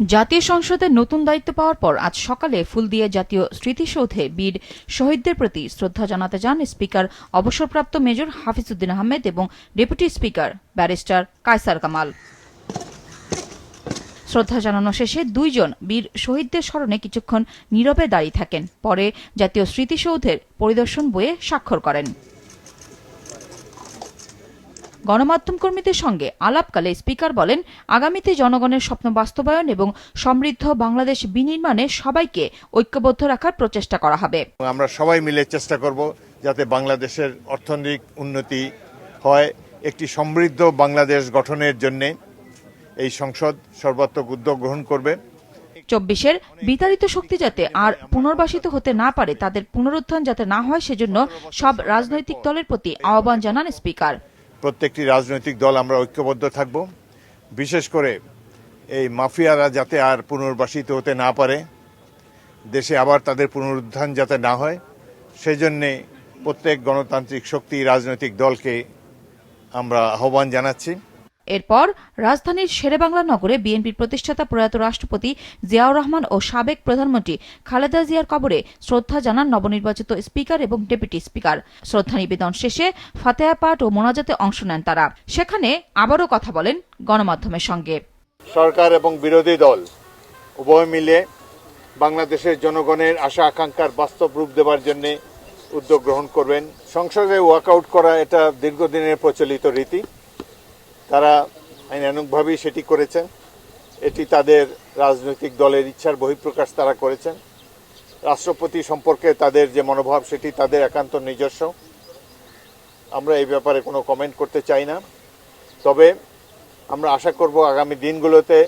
জাতীয় সংসদের নতুন দায়িত্ব পাওয়ার পর আজ সকালে ফুলদিয়া জাতীয় স্মৃতিসৌধে বীর শহীদদের প্রতি শ্রদ্ধা জানাতে যান স্পিকার অবসরপ্রাপ্ত মেজর হাফিজউদ্দিন আহমেদ এবং deputy speaker barrister Kaiser Kamal. শ্রদ্ধা জানানো শেষে দুইজন বীর শহীদদের স্মরণে কিছুক্ষণ নীরবে দাঁড়িয়ে থাকেন। পরে জাতীয় স্মৃতিসৌধের পরিদর্শন বইয়ে স্বাক্ষর করেন। গণমাধ্যম কর্মীদের সঙ্গে আলাপকালে স্পিকার বলেন, আগামীতে জনগণের স্বপ্ন বাস্তবায়ন এবং সমৃদ্ধ বাংলাদেশ বিনির্মাণে সবাইকে ঐক্যবদ্ধ রাখার প্রচেষ্টা করা হবে। আমরা সবাই মিলে চেষ্টা করব যাতে বাংলাদেশের অর্থনৈতিক উন্নতি হয়। একটি সমৃদ্ধ বাংলাদেশ গঠনের জন্য এই সংসদ সর্বাত্মক উদ্যোগ গ্রহণ করবে। ২৪-এর বিতাড়িত শক্তি যাতে আর পুনর্বাসিত হতে না পারে, তাদের পুনরুত্থান যাতে না হয়, সেজন্য সব রাজনৈতিক দলের প্রতি আহ্বান জানান স্পিকার। প্রত্যেকটি রাজনৈতিক দল আমরা ঐক্যবদ্ধ থাকব। বিশেষ করে এই মাফিয়ারা যাতে আর পুনর্বাসিত হতে না পারে, দেশে আবার তাদের পুনরুত্থান যাতে না হয়, সেজন্যে প্রত্যেক গণতান্ত্রিক শক্তি রাজনৈতিক দলকে আমরা আহ্বান জানাচ্ছি। এরপর রাজধানীর শেরেবাংলা নগরে বিএনপির প্রতিষ্ঠাতা প্রয়াত রাষ্ট্রপতি জিয়াউর রহমান ও সাবেক প্রধানমন্ত্রী খালেদা জিয়ার কবরে শ্রদ্ধা জানান নবনির্বাচিত স্পিকার এবং ডেপুটি স্পিকার। শ্রদ্ধা নিবেদন শেষে ফাতেহা পাঠ ও মোনাজাতে অংশ নেন তারা। সেখানে আবারও কথা বলেন গণমাধ্যমের সঙ্গে। সরকার এবং বিরোধী দল উভয় মিলে বাংলাদেশের জনগণের আশা আকাঙ্ক্ষার বাস্তব রূপ দেওয়ার জন্য উদ্যোগ গ্রহণ করবেন। সংসদে ওয়াকআউট করা এটা দীর্ঘদিনের প্রচলিত রীতি। তারা আইনানুগভাবেই সেটি করেছেন। এটি তাদের রাজনৈতিক দলের ইচ্ছার বহিঃপ্রকাশ তারা করেছেন। রাষ্ট্রপতি সম্পর্কে তাদের যে মনোভাব, সেটি তাদের একান্ত নিজস্ব। আমরা এই ব্যাপারে কোনো কমেন্ট করতে চাই না। তবে আমরা আশা করব আগামী দিনগুলোতে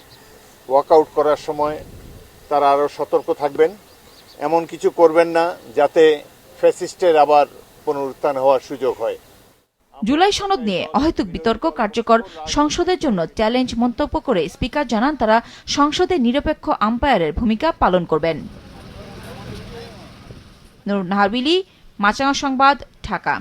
ওয়াকআউট করার সময় তারা আরও সতর্ক থাকবেন, এমন কিছু করবেন না যাতে ফ্যাসিস্টের আবার পুনরুত্থান হওয়ার সুযোগ হয়। জুলাই সনদ নিয়ে অহেতুক বিতর্ক কার্যকর সংসদের জন্য চ্যালেঞ্জ মন্তব্য করে স্পিকার জানান, তারা সংসদে নিরপেক্ষ আম্পায়ারের ভূমিকা পালন করবেন। নূর নাহার বিলি, মাছরাঙা সংবাদ, ঢাকা।